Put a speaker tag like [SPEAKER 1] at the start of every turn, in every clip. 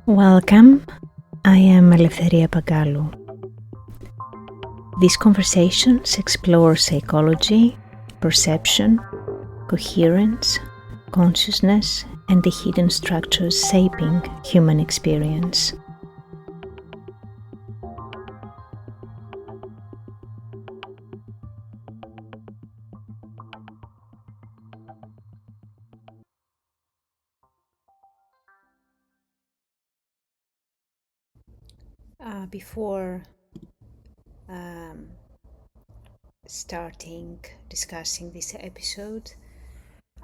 [SPEAKER 1] Welcome, I am Eleftheria Pagkalou. These conversations explore psychology, perception, coherence, consciousness, and the hidden structures shaping human experience. Before starting discussing this episode,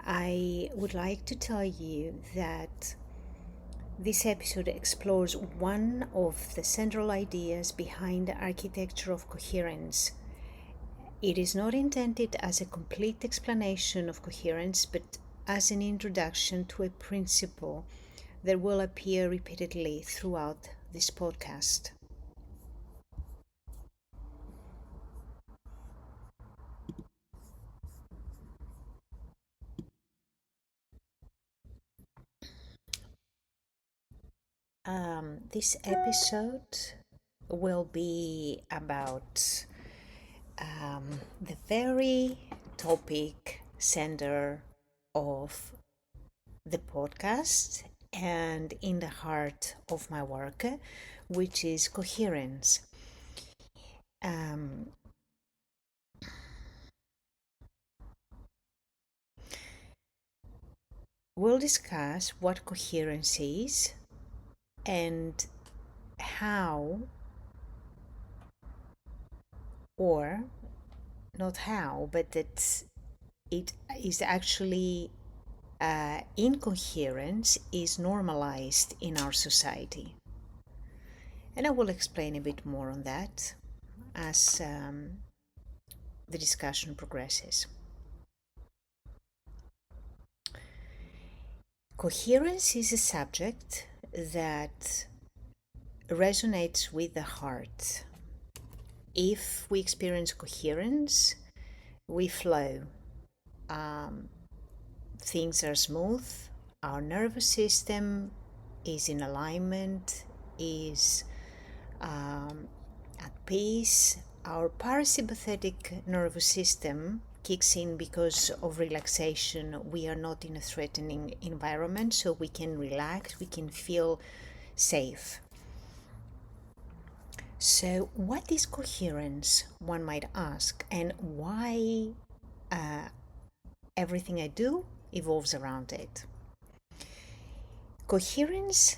[SPEAKER 1] I would like to tell you that this episode explores one of the central ideas behind the Architecture of Coherence. It is not intended as a complete explanation of coherence, but as an introduction to a principle that will appear repeatedly throughout this podcast. This episode will be about the very topic center of the podcast and in the heart of my work, which is coherence. We'll discuss what coherence is and how, or not how, but that it is actually incoherence is normalized in our society. And I will explain a bit more on that as the discussion progresses. Coherence is a subject that resonates with the heart. If we experience coherence, we flow. Things are smooth, our nervous system is in alignment, is at peace. Our parasympathetic nervous system kicks in because of relaxation. We are not in a threatening environment, so we can relax, we can feel safe. So, what is coherence, one might ask, and why everything I do evolves around it? Coherence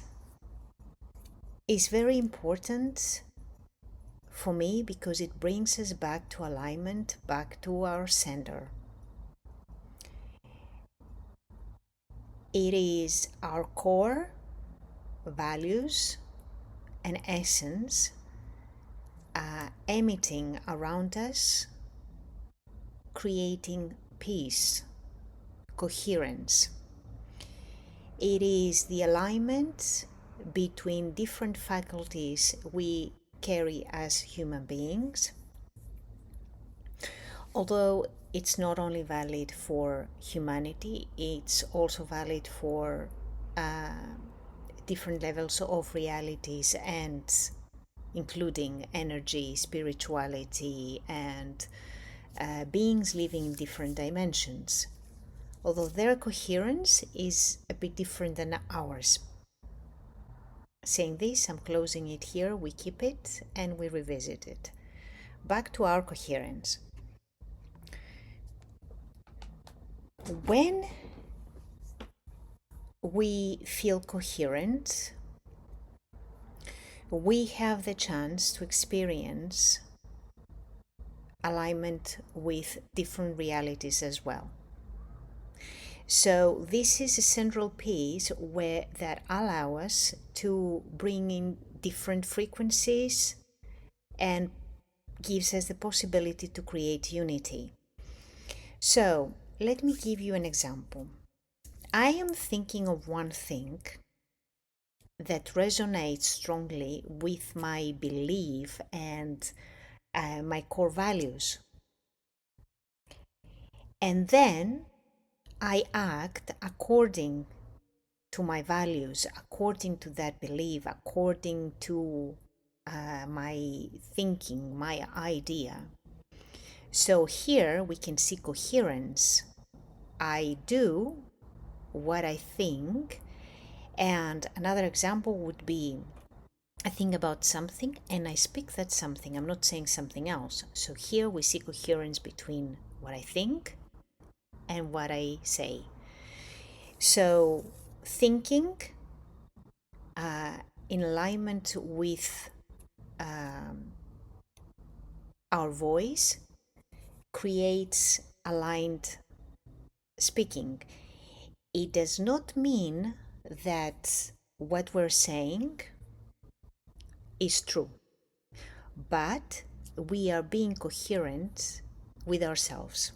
[SPEAKER 1] is very important for me because it brings us back to alignment, back to our center. It is our core values and essence emitting around us, creating peace, coherence. It is the alignment between different faculties we carry as human beings. Although it's not only valid for humanity, it's also valid for different levels of realities, and including energy, spirituality, and beings living in different dimensions. Although their coherence is a bit different than ours. Saying this, I'm closing it here, we keep it, and we revisit it. Back to our coherence. When we feel coherent, we have the chance to experience alignment with different realities as well. So this is a central piece that allow us to bring in different frequencies and gives us the possibility to create unity. So let me give you an example. I am thinking of one thing that resonates strongly with my belief and my core values. And then I act according to my values, according to that belief, according to my thinking, my idea. So here we can see coherence. I do what I think. And another example would be, I think about something and I speak that something. I'm not saying something else. So here we see coherence between what I think and what I say. So thinking in alignment with our voice creates aligned speaking. It does not mean that what we're saying is true, but we are being coherent with ourselves.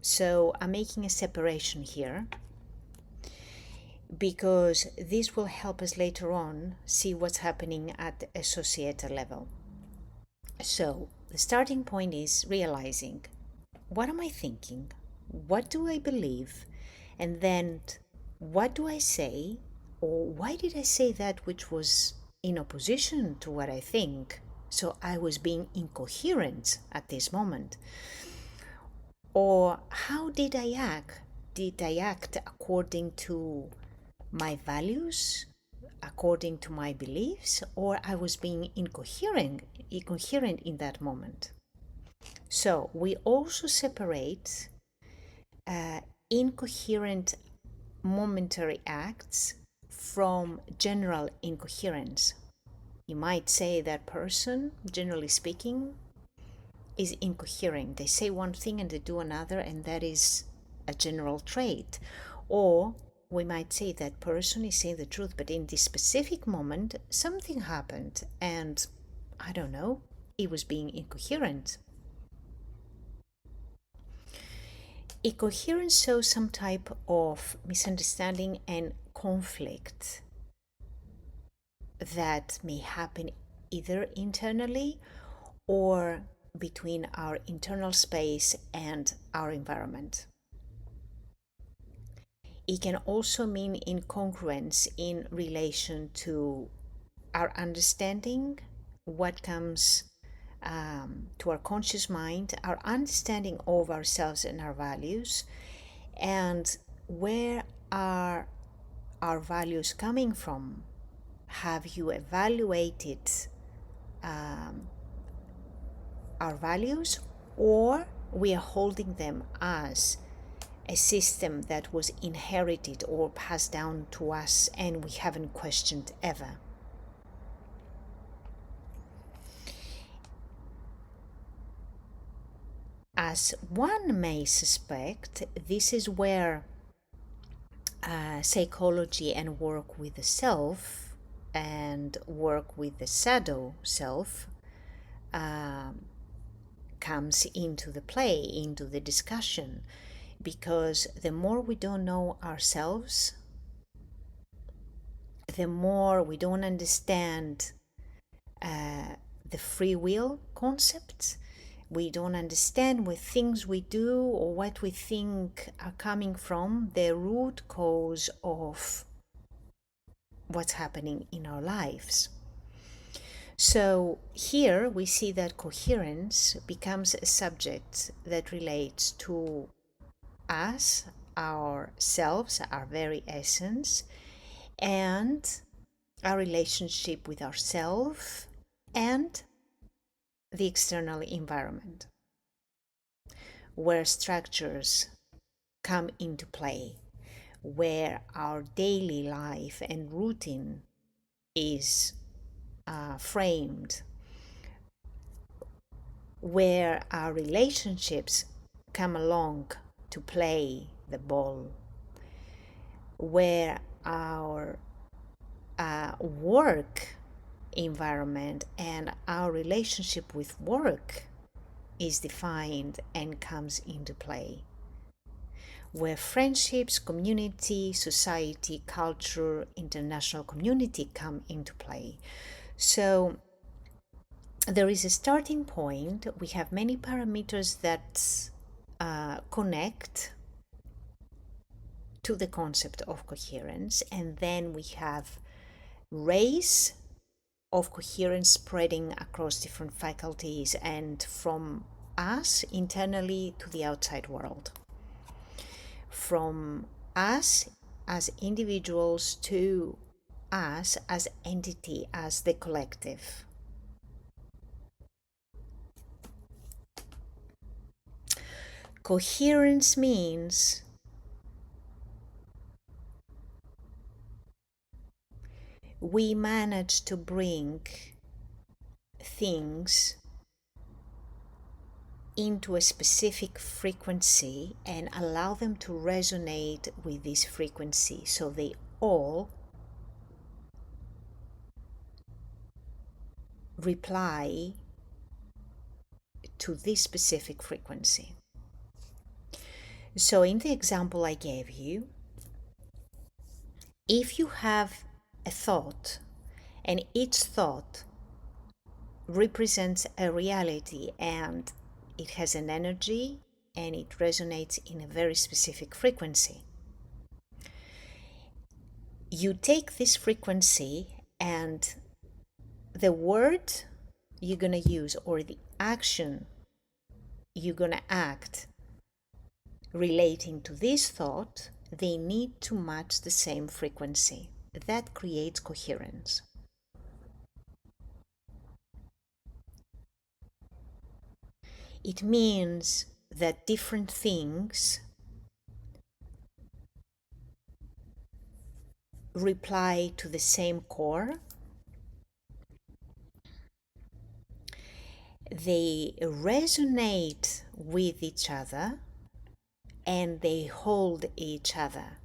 [SPEAKER 1] So I'm making a separation here because this will help us later on see what's happening at a societal level. So the starting point is realizing, what am I thinking? What do I believe? And then what do I say? Or why did I say that which was in opposition to what I think? So I was being incoherent at this moment. Or how did I act? Did I act according to my values, according to my beliefs, or I was being incoherent in that moment? So we also separate incoherent momentary acts from general incoherence. You might say that person, generally speaking, is incoherent. They say one thing and they do another, and that is a general trait. Or we might say that person is saying the truth, but in this specific moment, something happened, and I don't know, it was being incoherent. Incoherence shows some type of misunderstanding and conflict that may happen either internally or between our internal space and our environment. It can also mean incongruence in relation to our understanding, what comes to our conscious mind, our understanding of ourselves and our values, and where are our values coming from? Have you evaluated our values, or we are holding them as a system that was inherited or passed down to us and we haven't questioned ever? As one may suspect, this is where psychology and work with the self and work with the shadow self comes into the play, into the discussion, because the more we don't know ourselves, the more we don't understand the free will concept. We don't understand what things we do or what we think are coming from the root cause of what's happening in our lives. So here we see that coherence becomes a subject that relates to us, ourselves, our very essence, and our relationship with ourselves and the external environment, where structures come into play, where our daily life and routine is framed, where our relationships come along to play the ball, where our work environment and our relationship with work is defined and comes into play, where friendships, community, society, culture, international community come into play. So there is a starting point. We have many parameters that connect to the concept of coherence, and then we have rays of coherence spreading across different faculties and from us internally to the outside world. From us as individuals to us as entity, as the collective. Coherence means we manage to bring things into a specific frequency and allow them to resonate with this frequency, so they all reply to this specific frequency. So in the example I gave you, if you have a thought and each thought represents a reality and it has an energy and it resonates in a very specific frequency, you take this frequency and the word you're going to use or the action you're going to act relating to this thought, they need to match the same frequency. That creates coherence. It means that different things reply to the same core. They resonate with each other and they hold each other.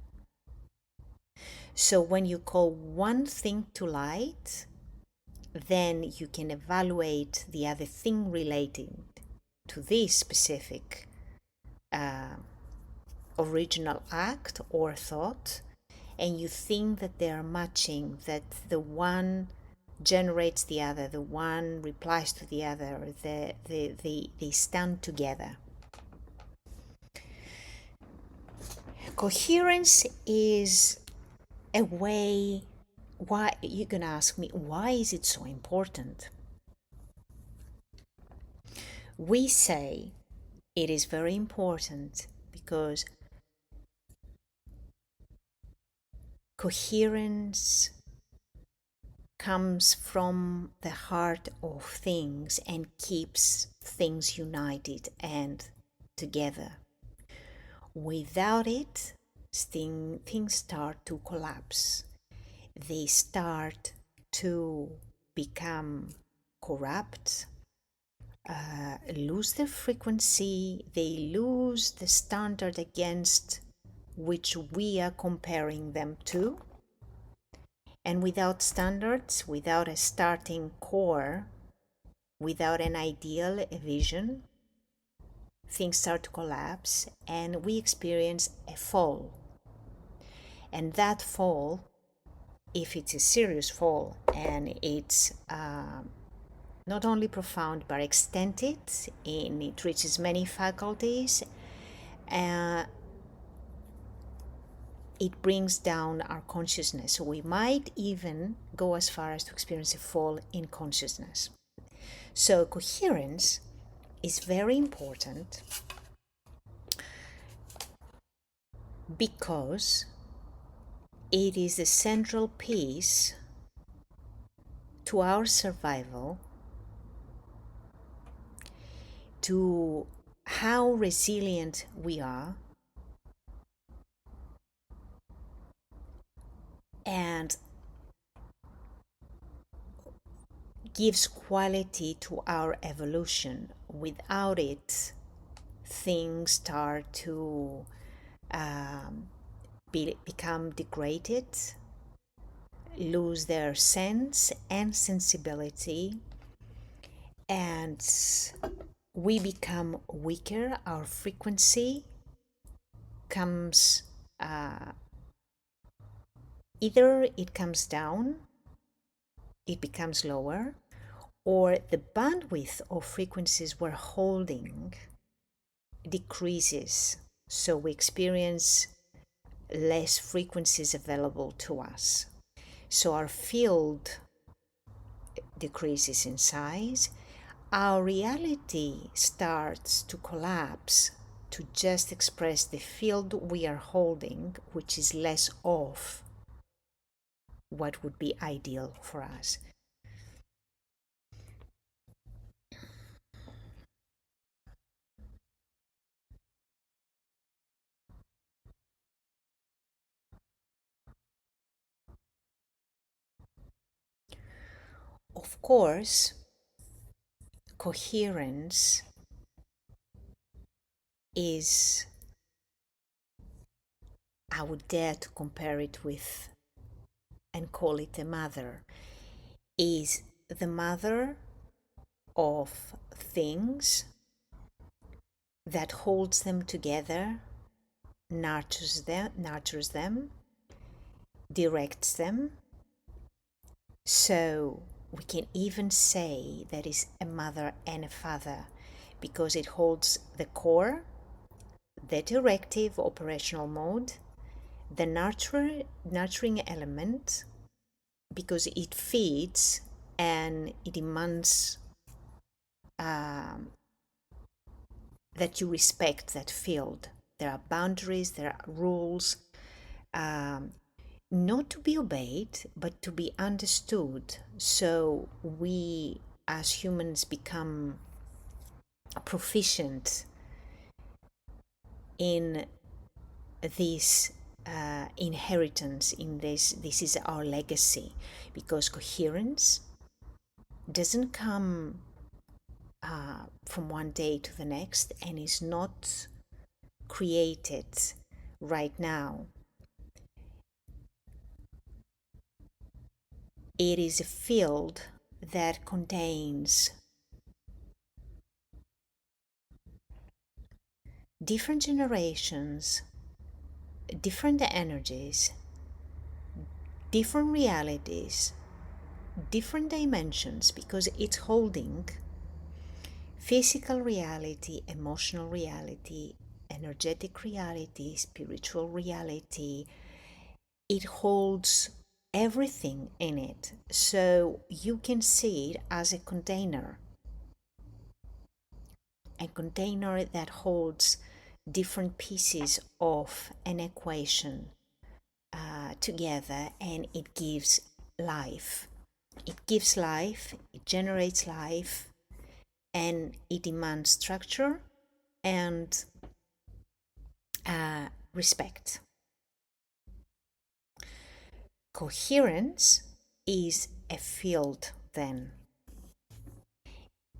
[SPEAKER 1] So when you call one thing to light, then you can evaluate the other thing relating to this specific original act or thought, and you think that they are matching, that the one generates the other, the one replies to the other, they stand together. Coherence is a way. Why, you're gonna ask me, why is it so important? We say it is very important because coherence comes from the heart of things and keeps things united and together. Without it, things start to collapse. They start to become corrupt, lose their frequency, they lose the standard against which we are comparing them to. And without standards, without a starting core, without an ideal, a vision, things start to collapse and we experience a fall. And that fall, if it's a serious fall and it's not only profound but extended and it reaches many faculties, it brings down our consciousness. So we might even go as far as to experience a fall in consciousness. So coherence is very important because it is the central piece to our survival, to how resilient we are, and gives quality to our evolution. Without it, things start to become degraded, lose their sense and sensibility, and we become weaker. Our frequency comes either it comes down, it becomes lower, or the bandwidth of frequencies we're holding decreases. So we experience less frequencies available to us. So our field decreases in size, our reality starts to collapse to just express the field we are holding, which is less of what would be ideal for us. Of course, coherence is, I would dare to compare it with and call it a mother, is the mother of things that holds them together, nurtures them, directs them. So we can even say that is a mother and a father because it holds the core, the directive operational mode, the nurturing element, because it feeds and it demands that you respect that field. There are boundaries, there are rules, not to be obeyed, but to be understood. So we as humans become proficient in this inheritance, in this is our legacy, because coherence doesn't come from one day to the next and is not created right now. It is a field that contains different generations, different energies, different realities, different dimensions, because it's holding physical reality, emotional reality, energetic reality, spiritual reality. It holds everything in it. So you can see it as a container that holds different pieces of an equation together, and it gives life. It gives life, it generates life, and it demands structure and respect. Coherence is a field then.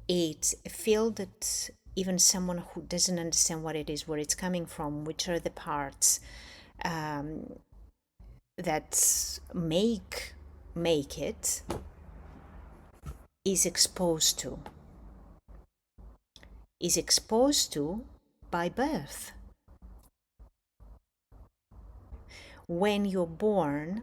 [SPEAKER 1] It's a field that even someone who doesn't understand what it is, where it's coming from, which are the parts that make it, is exposed to by birth. When you're born,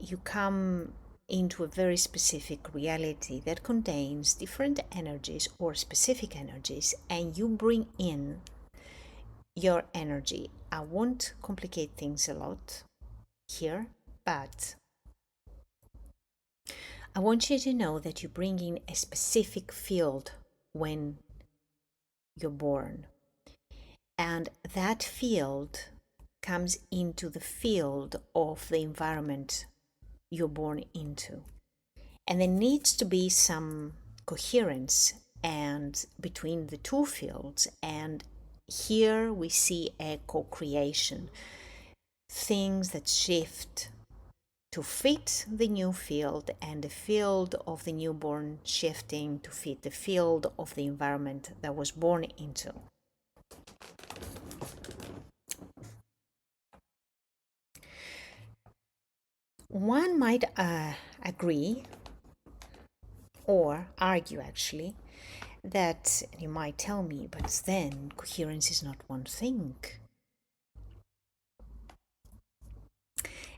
[SPEAKER 1] you come into a very specific reality that contains different energies or specific energies, and you bring in your energy. I won't complicate things a lot here, but I want you to know that you bring in a specific field when you're born, and that field comes into the field of the environment you're born into. And there needs to be some coherence and between the two fields, and here we see a co-creation, things that shift to fit the new field, and the field of the newborn shifting to fit the field of the environment that was born into. One might agree or argue actually that you might tell me, but then coherence is not one thing.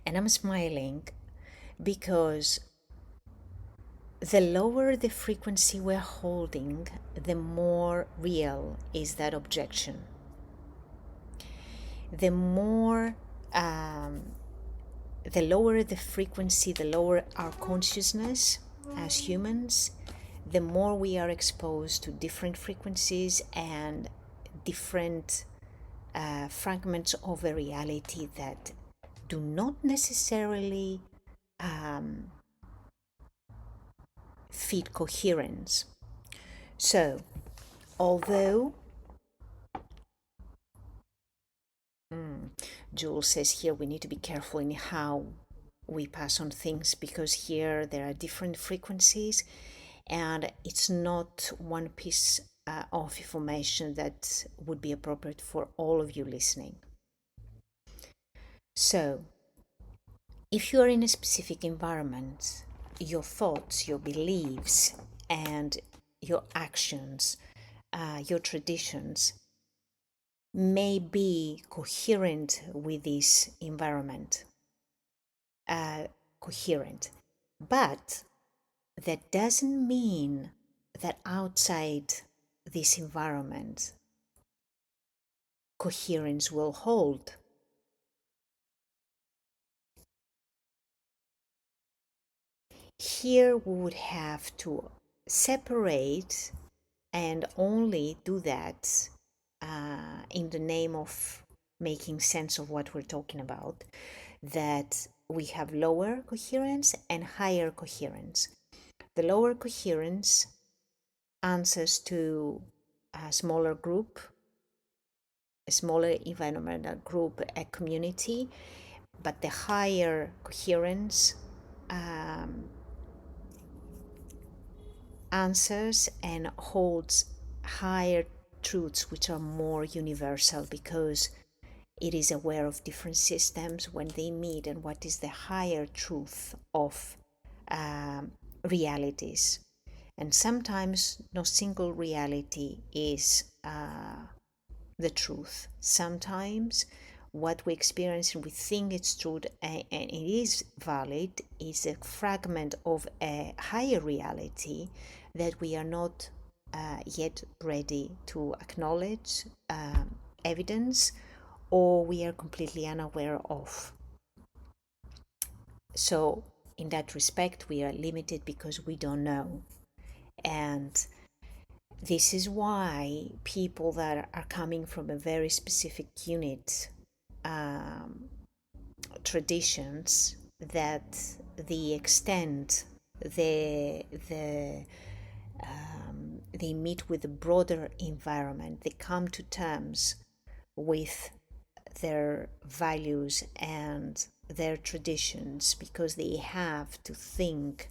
[SPEAKER 1] And I'm smiling because the lower the frequency we're holding, the more real is that objection. the more, the lower the frequency, the lower our consciousness as humans, the more we are exposed to different frequencies and different fragments of a reality that do not necessarily feed coherence. So, although Jules says here we need to be careful in how we pass on things, because here there are different frequencies and it's not one piece of information that would be appropriate for all of you listening. So, if you are in a specific environment, your thoughts, your beliefs, and your actions, your traditions may be coherent with this environment, coherent. But that doesn't mean that outside this environment, coherence will hold. Here we would have to separate and only do that in the name of making sense of what we're talking about, that we have lower coherence and higher coherence. The lower coherence answers to a smaller group, a smaller environmental group, a community, but the higher coherence answers and holds higher truths which are more universal, because it is aware of different systems when they meet and what is the higher truth of realities. And sometimes no single reality is the truth. Sometimes what we experience and we think it's true and it is valid is a fragment of a higher reality that we are not yet ready to acknowledge evidence, or we are completely unaware of. So in that respect we are limited because we don't know. And this is why people that are coming from a very specific unit, traditions, that the extent they meet with the broader environment, they come to terms with their values and their traditions, because they have to think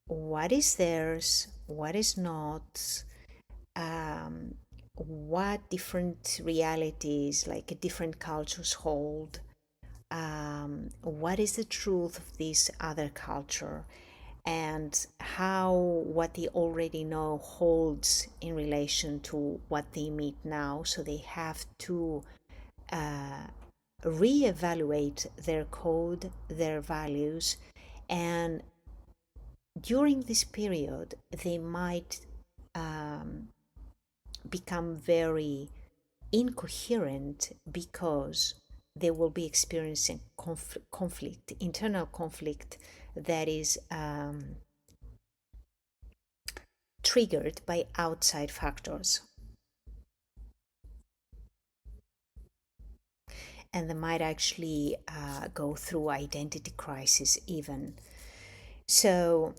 [SPEAKER 1] what is theirs, what is not, what different realities, like different cultures hold, what is the truth of this other culture, and how what they already know holds in relation to what they meet now. So they have to reevaluate their code, their values, and during this period they might become very incoherent, because they will be experiencing conflict, internal conflict, that is triggered by outside factors. And they might actually go through identity crisis even. So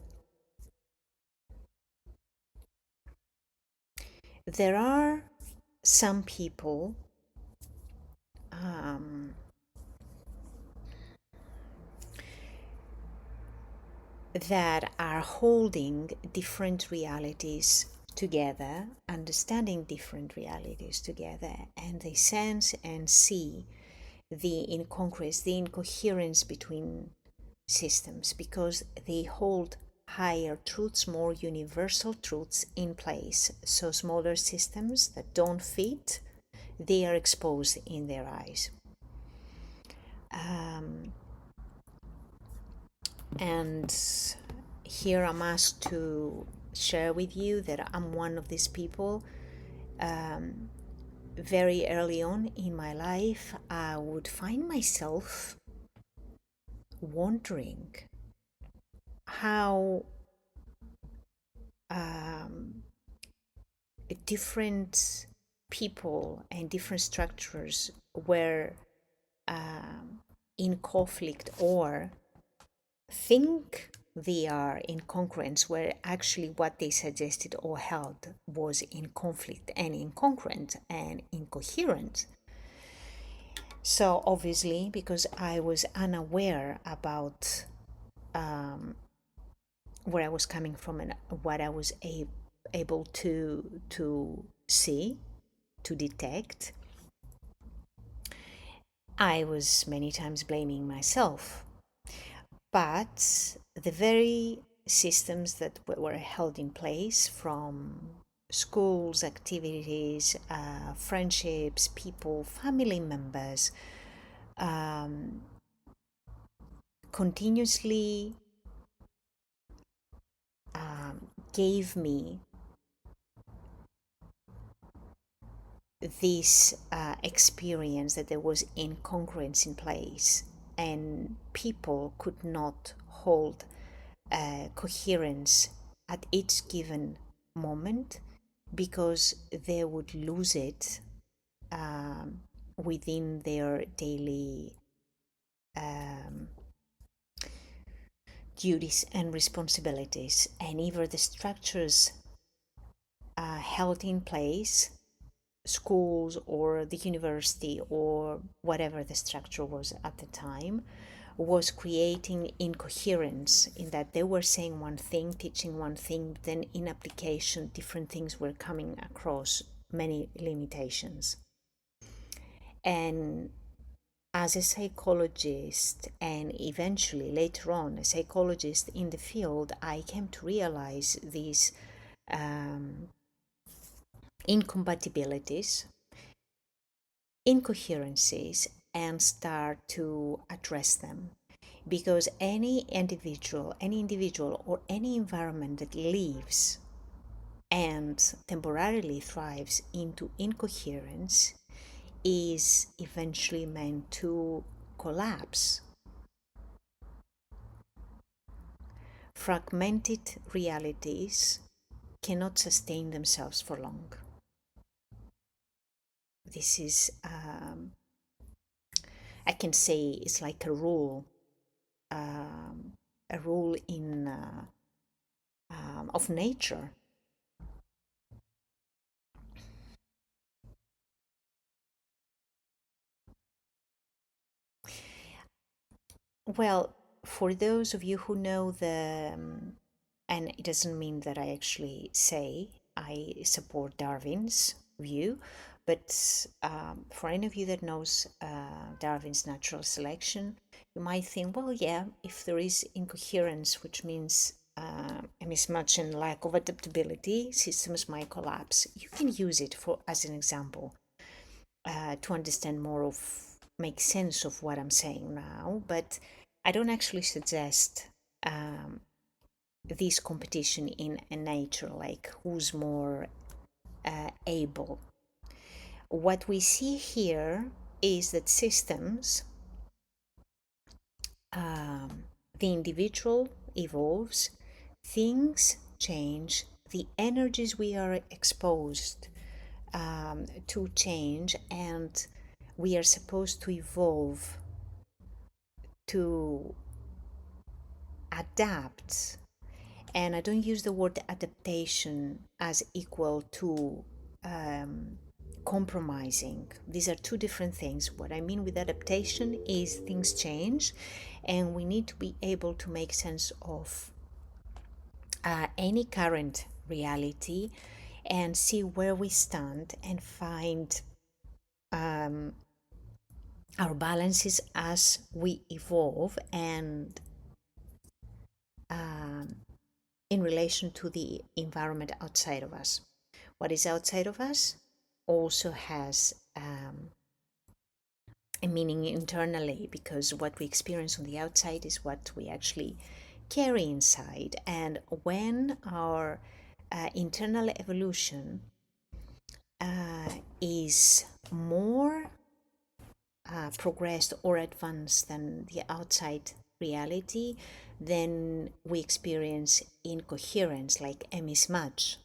[SPEAKER 1] there are some people that are holding different realities together, understanding different realities together, and they sense and see the incongruence, the incoherence between systems, because they hold higher truths, more universal truths in place. So smaller systems that don't fit, they are exposed in their eyes. And here I'm asked to share with you that I'm one of these people. very early on in my life, I would find myself wondering how um, different people and different structures were in conflict, or think they are in congruence, where actually what they suggested or held was in conflict and incongruent and incoherent. So obviously, because I was unaware about where I was coming from and what I was able to see, to detect, I was many times blaming myself. But the very systems that were held in place, from schools, activities, friendships, people, family members, um, continuously gave me this experience that there was incongruence in place, and people could not hold coherence at each given moment, because they would lose it within their daily um, duties and responsibilities. And either the structures held in place, schools or the university or whatever the structure was at the time, was creating incoherence, in that they were saying one thing, teaching one thing, then in application different things were coming across, many limitations. And as a psychologist, and eventually later on a psychologist in the field, I came to realize these incompatibilities, incoherencies, and start to address them. Because any individual or any environment that lives and temporarily thrives into incoherence is eventually meant to collapse. Fragmented realities cannot sustain themselves for long. This is, I can say, it's like a rule in of nature. Well, for those of you who know and it doesn't mean that I actually say I support Darwin's view, but for any of you that knows Darwin's natural selection, you might think, well, yeah, if there is incoherence, which means a mismatch and lack of adaptability, systems might collapse. You can use it for as an example to understand more of, make sense of what I'm saying now. But I don't actually suggest this competition in a nature, like who's more able. What we see here is that systems, the individual evolves, things change, the energies we are exposed to change, and we are supposed to evolve to adapt. And I don't use the word adaptation as equal to compromising. These are two different things. What I mean with adaptation is things change, and we need to be able to make sense of any current reality and see where we stand and find our balances as we evolve, and in relation to the environment outside of us. What is outside of us also has a meaning internally, because what we experience on the outside is what we actually carry inside. And when our internal evolution is more progressed or advanced than the outside reality, then we experience incoherence, like a mismatch.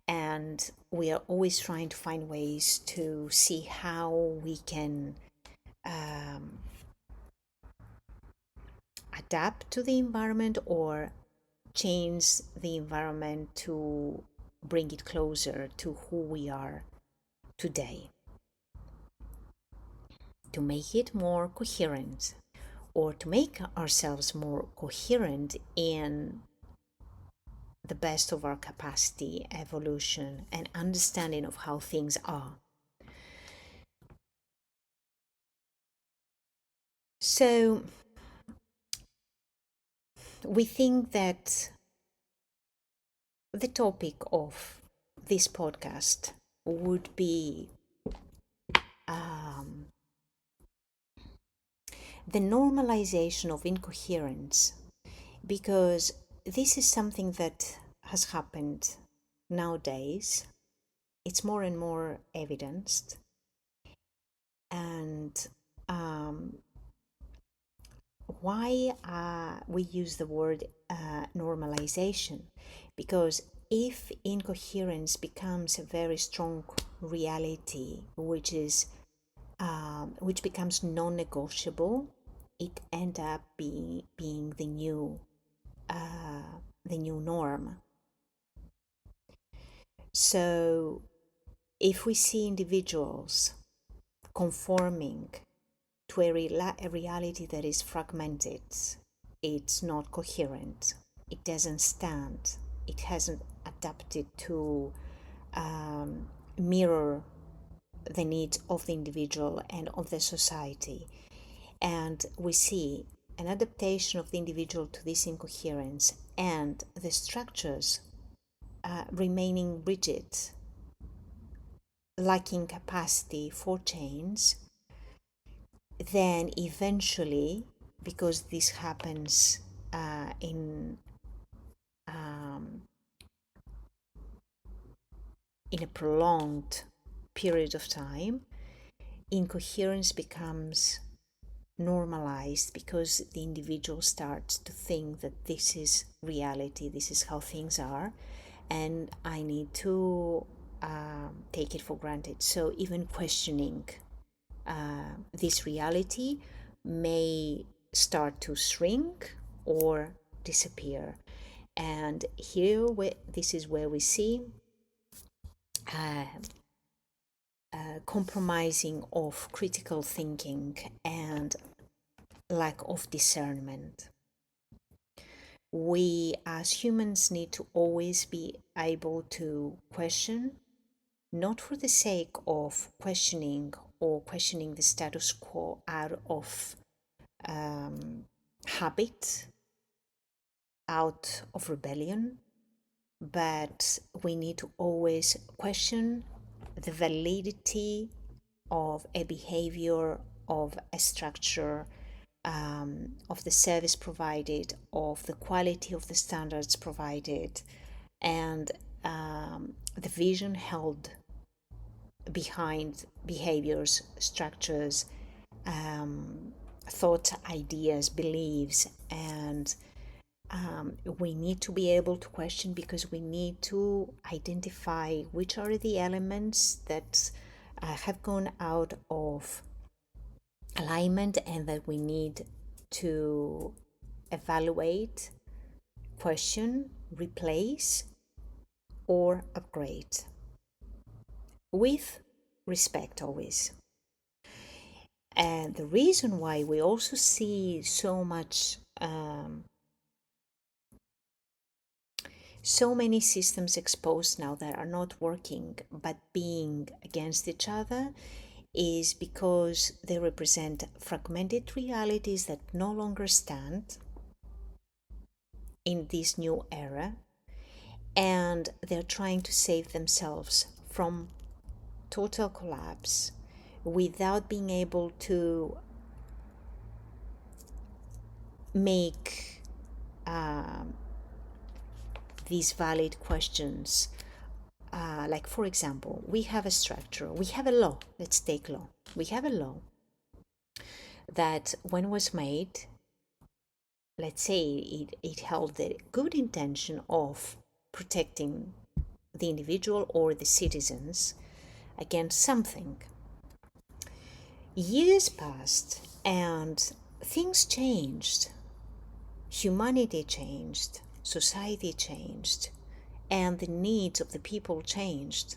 [SPEAKER 1] And we are always trying to find ways to see how we can adapt to the environment or change the environment to bring it closer to who we are today, to make it more coherent, or to make ourselves more coherent in the best of our capacity, evolution, and understanding of how things are. So we think that the topic of this podcast would be the normalization of incoherence, because this is something that has happened nowadays. It's more and more evidenced. And why we use the word normalization? Because if incoherence becomes a very strong reality, which becomes non-negotiable, it ends up being the new norm. So if we see individuals conforming to a reality that is fragmented, it's not coherent, it doesn't stand, it hasn't adapted to mirror the needs of the individual and of the society. And we see an adaptation of the individual to this incoherence and the structures remaining rigid, lacking capacity for change. Then eventually, because this happens in a prolonged period of time, incoherence becomes normalized, because the individual starts to think that this is reality, this is how things are, and I need to take it for granted. So even questioning this reality may start to shrink or disappear. And here, this is where we see compromising of critical thinking and lack of discernment. We as humans need to always be able to question, not for the sake of questioning or questioning the status quo out of habit, out of rebellion, but we need to always question the validity of a behavior, of a structure, of the service provided, of the quality of the standards provided, and the vision held behind behaviors, structures, thoughts, ideas, beliefs. And we need to be able to question, because we need to identify which are the elements that have gone out of alignment and that we need to evaluate, question, replace, or upgrade with respect always. And the reason why we also see so many systems exposed now that are not working but being against each other is because they represent fragmented realities that no longer stand in this new era, and they're trying to save themselves from total collapse without being able to make these valid questions like for example, we have a structure, we have a law. Let's take law. We have a law that when it was made, let's say it held the good intention of protecting the individual or the citizens against something. Years passed and things changed. Humanity changed, society changed, and the needs of the people changed.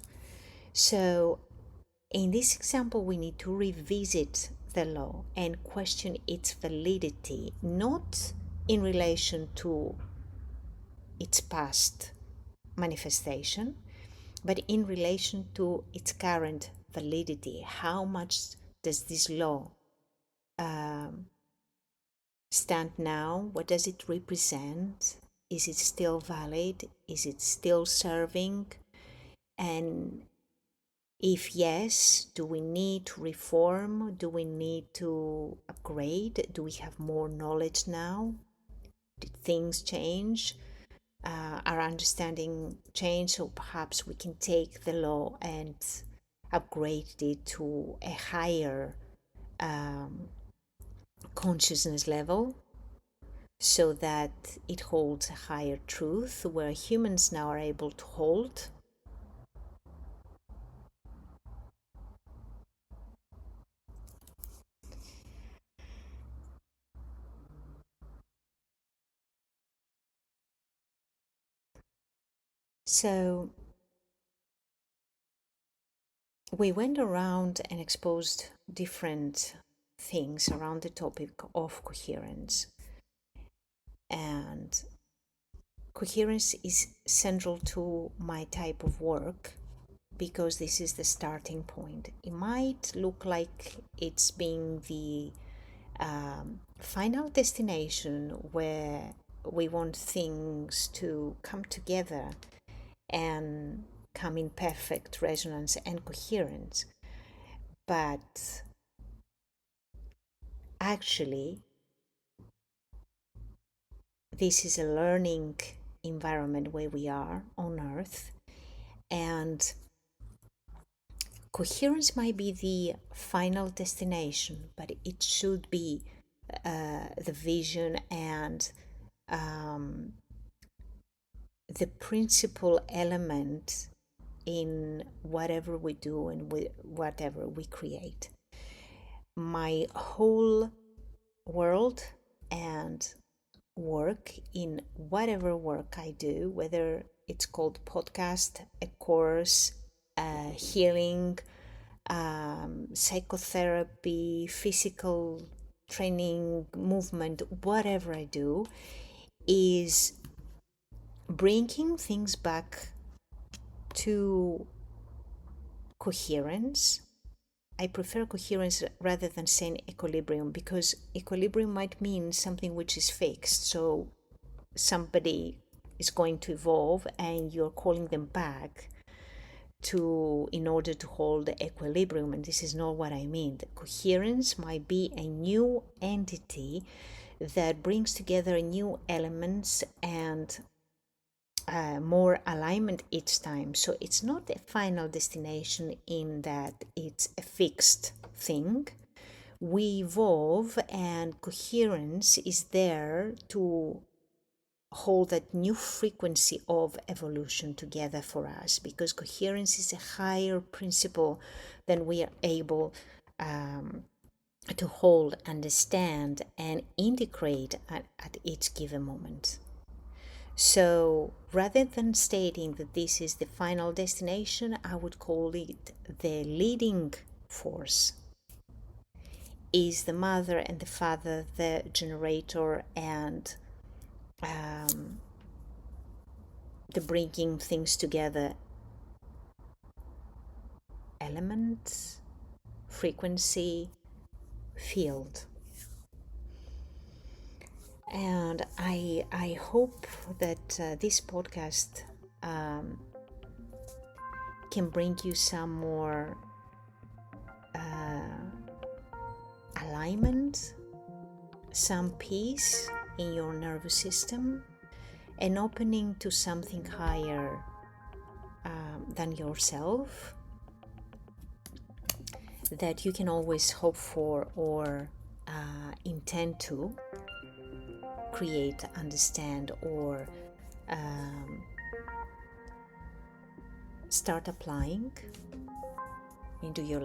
[SPEAKER 1] So in this example, we need to revisit the law and question its validity, not in relation to its past manifestation, but in relation to its current validity. How much does this law stand now? What does it represent? Is it still valid? Is it still serving? And if yes, do we need to reform? Do we need to upgrade? Do we have more knowledge now? Did things change? Our understanding change, so perhaps we can take the law and upgrade it to a higher consciousness level so that it holds a higher truth where humans now are able to hold. So we went around and exposed different things around the topic of coherence. And coherence is central to my type of work because this is the starting point. It might look like it's being the final destination where we want things to come together and come in perfect resonance and coherence. But actually, this is a learning environment where we are on Earth, and coherence might be the final destination, but it should be the vision and the principal element in whatever we do and whatever we create. My whole world and work in whatever work I do, whether it's called podcast, a course, healing, psychotherapy, physical training, movement, whatever I do, is bringing things back to coherence. I prefer coherence rather than saying equilibrium, because equilibrium might mean something which is fixed. So somebody is going to evolve and you're calling them back to in order to hold the equilibrium, and this is not what I mean. The coherence might be a new entity that brings together new elements and more alignment each time. So it's not a final destination in that it's a fixed thing. We evolve, and coherence is there to hold that new frequency of evolution together for us, because coherence is a higher principle than we are able to hold, understand, and integrate at each given moment. So rather than stating that this is the final destination, I would call it the leading force. Is the mother and the father the generator and the bringing things together element, frequency, field? And I hope that this podcast can bring you some more alignment, some peace in your nervous system, and opening to something higher than yourself, that you can always hope for or intend to create, understand, or start applying into your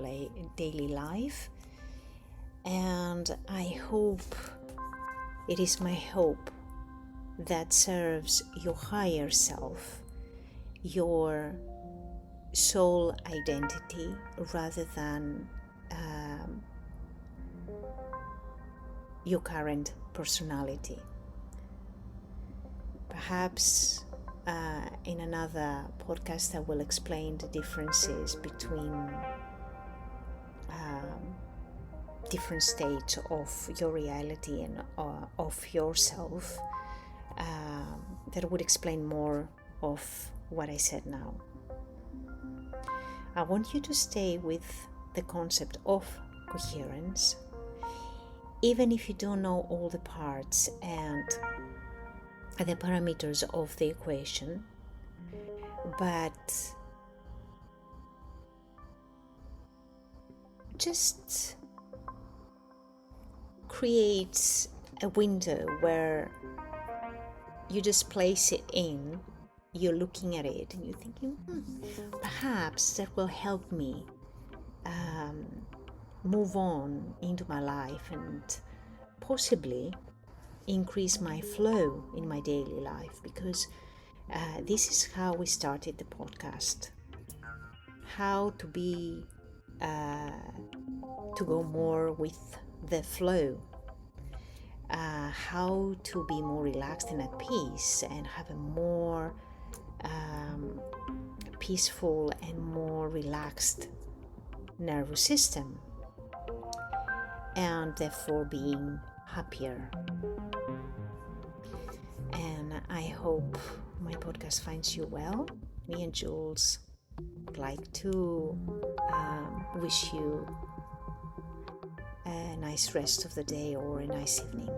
[SPEAKER 1] daily life. And I hope, it is my hope, that serves your higher self, your soul identity, rather than your current personality. Perhaps in another podcast I will explain the differences between different states of your reality and of yourself. That would explain more of what I said now. I want you to stay with the concept of coherence, even if you don't know all the parts and the parameters of the equation, but just create a window where you just place it in, you're looking at it and you're thinking, perhaps that will help me move on into my life and possibly increase my flow in my daily life, because this is how we started the podcast. How to be, to go more with the flow. How to be more relaxed and at peace and have a more peaceful and more relaxed nervous system, and therefore being happier. And I hope my podcast finds you well. Me and Jules would like to wish you a nice rest of the day or a nice evening.